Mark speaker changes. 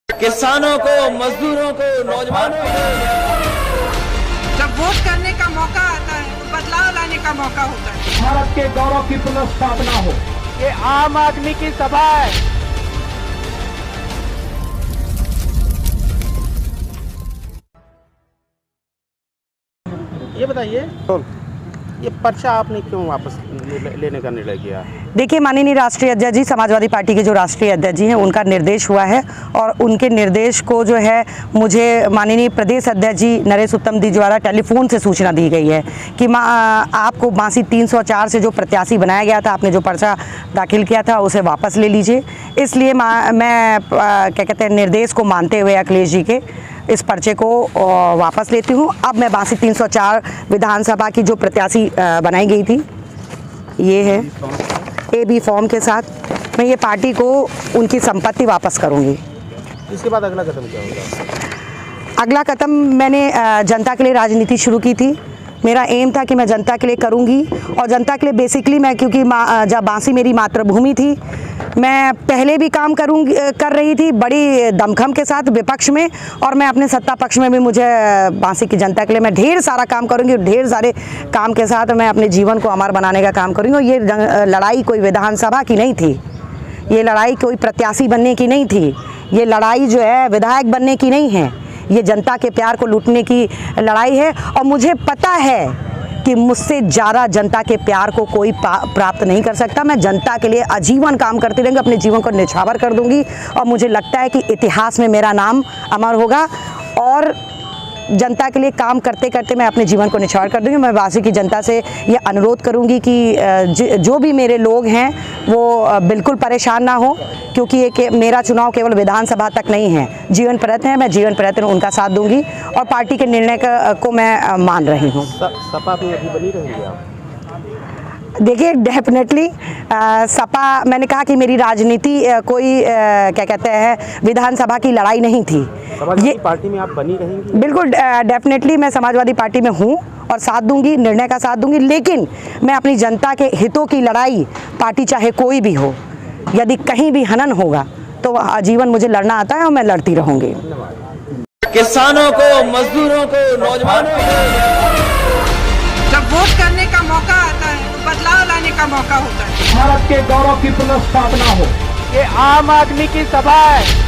Speaker 1: किसानों को, मजदूरों को, नौजवानों को
Speaker 2: जब वोट करने का मौका आता है तो बदलाव लाने का मौका होता है।
Speaker 3: भारत के गौरव की पुनर्स्थापना हो।
Speaker 4: ये आम आदमी की सभा है।
Speaker 5: ये बताइए ये पर्चा आपने क्यों वापस लेने का निर्णय किया?
Speaker 6: देखिए, माननीय राष्ट्रीय अध्यक्ष जी, समाजवादी पार्टी के जो राष्ट्रीय अध्यक्ष जी हैं, उनका निर्देश हुआ है और उनके निर्देश को जो है मुझे माननीय प्रदेश अध्यक्ष जी नरेश उत्तम जी द्वारा टेलीफोन से सूचना दी गई है कि आपको बांसी 304 से जो प्रत्याशी बनाया गया था, आपने जो पर्चा दाखिल किया था उसे वापस ले लीजिए। इसलिए मैं क्या कहते हैं, निर्देश को मानते हुए अखिलेश जी के इस पर्चे को वापस लेती हूँ। अब मैं बांसी 304 विधानसभा की जो प्रत्याशी बनाई गई थी, ये है AB फॉर्म के साथ, मैं ये पार्टी को उनकी संपत्ति वापस करूँगी।
Speaker 5: इसके बाद अगला कदम क्या होगा?
Speaker 6: अगला कदम, मैंने जनता के लिए राजनीति शुरू की थी। मेरा एम था कि मैं जनता के लिए करूँगी और जनता के लिए बेसिकली मैं, क्योंकि जब बांसी मेरी मातृभूमि थी, मैं पहले भी काम कर रही थी बड़ी दमखम के साथ विपक्ष में, और मैं अपने सत्ता पक्ष में भी मुझे बांसी की जनता के लिए मैं ढेर सारा काम करूंगी। ढेर सारे काम के साथ मैं अपने जीवन को अमर बनाने का काम करूंगी। और ये लड़ाई कोई विधानसभा की नहीं थी, ये लड़ाई कोई प्रत्याशी बनने की नहीं थी, ये लड़ाई जो है विधायक बनने की नहीं है, ये जनता के प्यार को लूटने की लड़ाई है। और मुझे पता है कि मुझसे ज़्यादा जनता के प्यार को कोई प्राप्त नहीं कर सकता। मैं जनता के लिए आजीवन काम करती रहूँगी, अपने जीवन को न्यौछावर कर दूंगी और मुझे लगता है कि इतिहास में मेरा नाम अमर होगा। और जनता के लिए काम करते करते मैं अपने जीवन को न्यौछावर कर दूंगी। मैं बांसी की जनता से ये अनुरोध करूंगी कि जो भी मेरे लोग हैं वो बिल्कुल परेशान ना हो, क्योंकि ये मेरा चुनाव केवल विधानसभा तक नहीं है, जीवन प्रयत्न है। मैं जीवन प्रयत्न उनका साथ दूंगी और पार्टी के निर्णय को मैं मान रही हूँ।
Speaker 5: सपा में अभी बनी रहेंगे आप?
Speaker 6: देखिए, डेफिनेटली सपा, मैंने कहा कि मेरी राजनीति कोई क्या कहते हैं, विधानसभा की लड़ाई नहीं थी।
Speaker 5: समाजवादी पार्टी में आप बनी रहेंगी?
Speaker 6: बिल्कुल, डेफिनेटली मैं समाजवादी पार्टी में हूँ और साथ दूंगी, निर्णय का साथ दूंगी। लेकिन मैं अपनी जनता के हितों की लड़ाई, पार्टी चाहे कोई भी हो, यदि कहीं भी हनन होगा तो आजीवन मुझे लड़ना आता है और मैं लड़ती रहूँगी।
Speaker 1: किसानों को, मजदूरों को, नौजवानों को
Speaker 2: जब वोट करने का मौका आता है तो बदलाव लाने का मौका होता है।
Speaker 3: भारत के गौरव की पुनर्स्थापना हो।
Speaker 4: ये आम आदमी की सभा है।